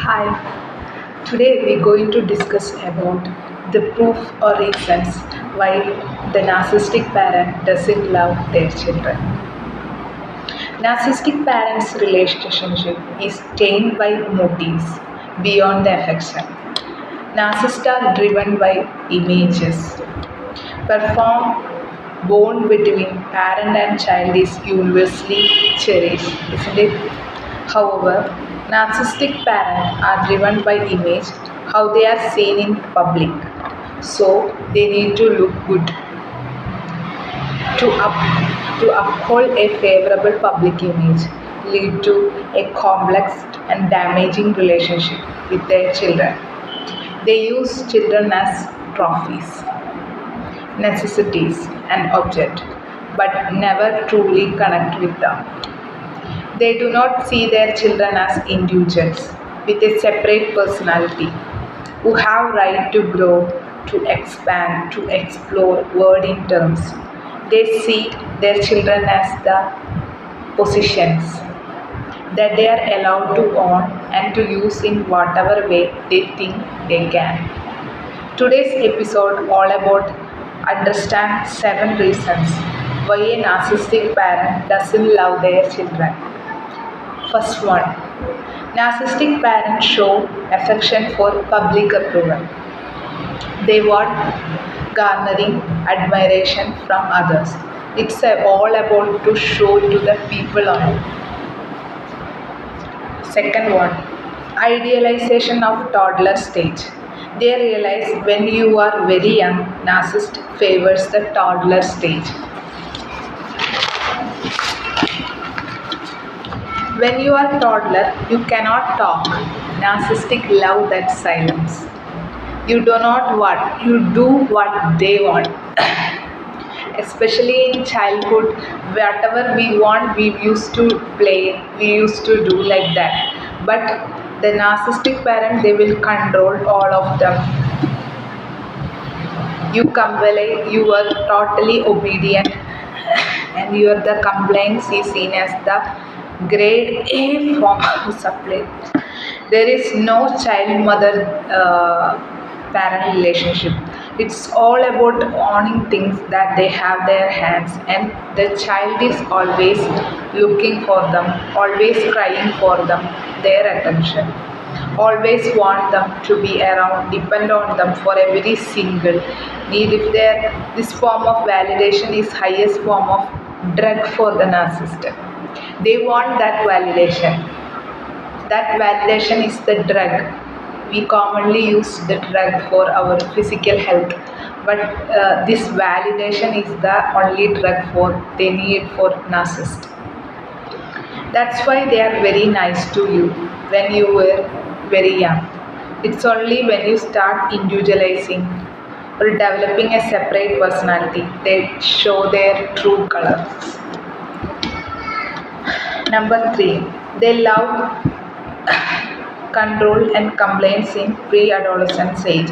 Hi, today we're going to discuss about the proof or reasons why the narcissistic parent doesn't love their children. Narcissistic parents' relationship is tainted by motives beyond the affection. Narcissists are driven by images. Perform bond between parent and child is universally cherished, isn't it? However, narcissistic parents are driven by image, how they are seen in public. So they need to look good to uphold a favorable public image, lead to a complex and damaging relationship with their children. They use children as trophies, necessities, and objects, but never truly connect with them. They do not see their children as individuals with a separate personality who have right to grow, to expand, to explore world in terms. They see their children as the possessions that they are allowed to own and to use in whatever way they think they can. Today's episode all about understand 7 reasons why a narcissistic parent doesn't love their children. First one, narcissistic parents show affection for public approval. They want garnering admiration from others. It's all about to show to the people on it. Second one, idealization of toddler stage. They realize when you are very young, narcissist favors the toddler stage. When you are toddler, you cannot talk. Narcissistic love that silence. You do not what you do what they want. Especially in childhood, whatever we want, we used to play, we used to do like that. But the narcissistic parent, they will control all of them. You comply, you are totally obedient, and your the complaints is seen as the grade A form of supply. There is no child mother parent relationship. It's all about owning things that they have their hands, and the child is always looking for them, always crying for them, their attention. Always want them to be around, depend on them for every single need. If this form of validation is highest form of drug for the narcissist. They want that validation. That validation is the drug. We commonly use the drug for our physical health, but this validation is the only drug for they need for narcissist. That's why they are very nice to you when you were very young. It's only when you start individualizing or developing a separate personality they show their true colors. Number 3, they love control and complaints in pre-adolescence age.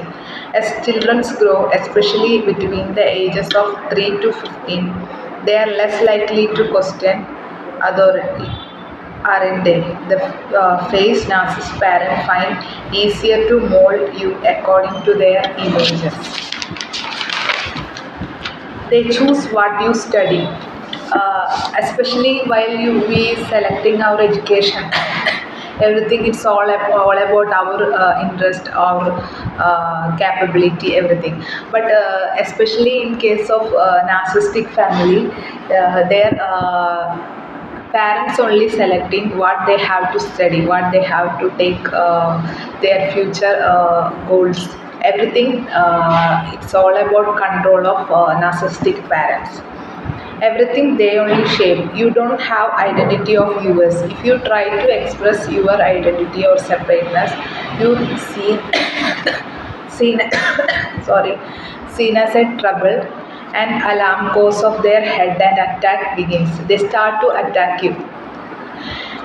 As children grow, especially between the ages of 3 to 15, they are less likely to question authority, aren't they? The phase narcissist parents find easier to mold you according to their images. They choose what you study, especially while we selecting our education. Everything it's all about our interest, our capability, everything. But especially in case of narcissistic family, their parents only selecting what they have to study, what they have to take, their future goals. Everything it's all about control of narcissistic parents. Everything they only shape. You don't have identity of yours. If you try to express your identity or separateness, you seen seen sorry seen as a trouble, and alarm goes off their head and attack begins. They start to attack you.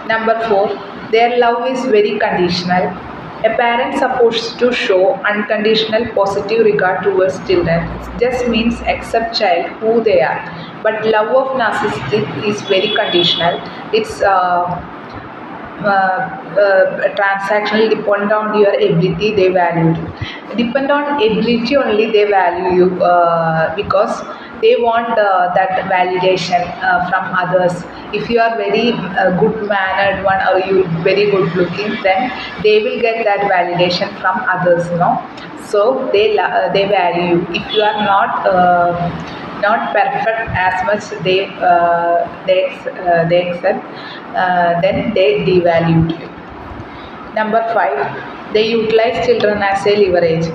Number 4, their love is very conditional. A parent supposed to show unconditional positive regard towards children. It just means accept child who they are. But love of narcissistic is very conditional. It's transactional, depend on your ability, they value you. Depend on ability only, they value you because they want that validation from others. If you are very good mannered one or you very good looking, then they will get that validation from others, so they value you. If you are not perfect as much they accept, then they devalue you. Number five, they utilize children as a leverage.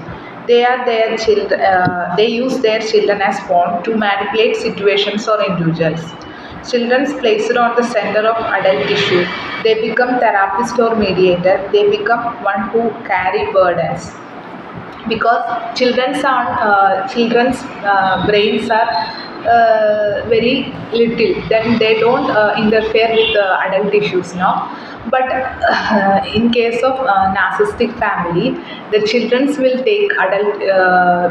They use their children as pawn to manipulate situations or individuals. Children placed on the center of adult issue. They become therapist or mediator. They become one who carry burdens, because children's brains are very little, then they don't interfere with adult issues now. But in case of narcissistic family, the children will take adult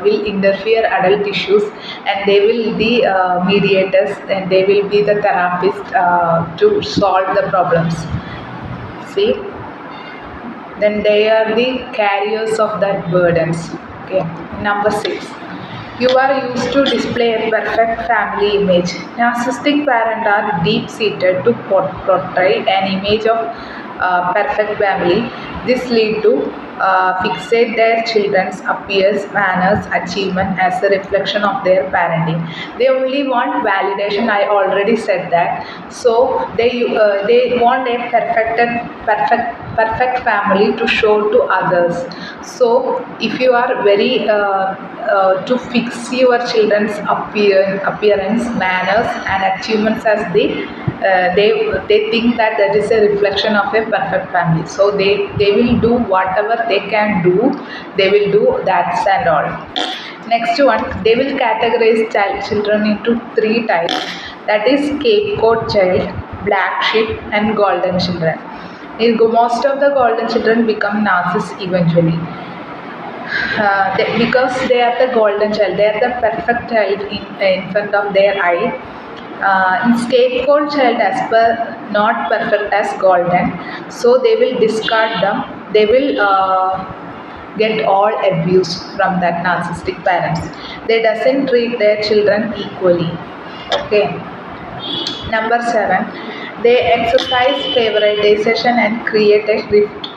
will interfere adult issues, and they will be mediators, and they will be the therapist to solve the problems. See, then they are the carriers of that burdens. Okay. Number six, you are used to display a perfect family image. Narcissistic parents are deep seated to portray an image of perfect family. This lead to fixate their children's appearance, manners, achievement as a reflection of their parenting. They only want validation. I already said that. So they want a perfect family to show to others. So if you are very to fix your children's appearance, manners, and achievements as they think that that is a reflection of a perfect family. So they will do whatever they can do. They will do that and all. Next one, they will categorize children into three types. That is scapegoat child, black sheep, and golden children. Most of the golden children become narcissists eventually. Because they are the golden child, they are the perfect child in front of their eye. In scapegoat child, as per not perfect as golden, so they will discard them. They will get all abuse from that narcissistic parents. They doesn't treat their children equally. Okay. Number seven, they exercise favoritization and create a rift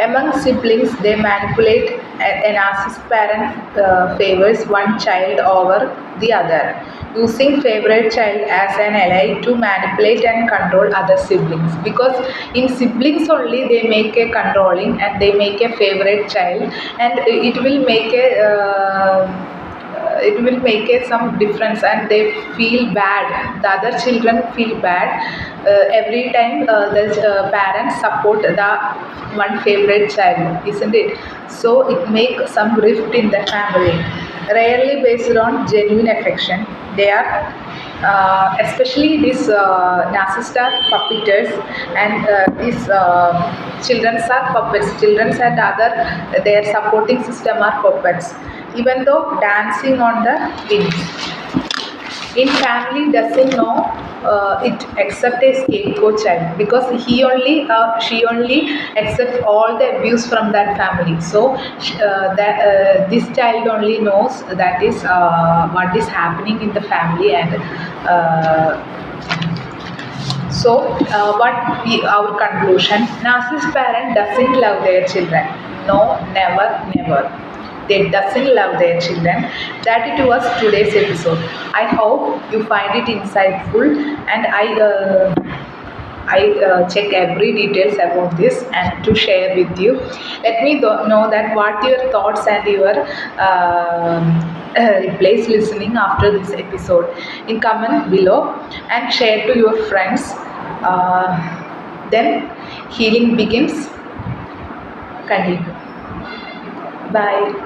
among siblings. They manipulate. A narcissist parent favors one child over the other, using favorite child as an ally to manipulate and control other siblings. Because in siblings only they make a controlling, and they make a favorite child, and it will make some difference, and they feel bad. The other children feel bad every time the parents support the one favorite child, isn't it? So it makes some rift in the family. Rarely based on genuine affection. They are especially these narcissists are puppeteers, and these children are puppets. Children and other their supporting system are puppets, even though dancing on the wings. In family doesn't know it except a scapegoat child, because she only accepts all the abuse from that family. So this child only knows that is what is happening in the family. And our conclusion: narcissist parent doesn't love their children. No, never. They doesn't love their children. That it was today's episode. I hope you find it insightful, and I check every details about this and to share with you. Let me know that what your thoughts and your replies listening after this episode in comment below, and share to your friends. Then healing begins. Continue. Bye.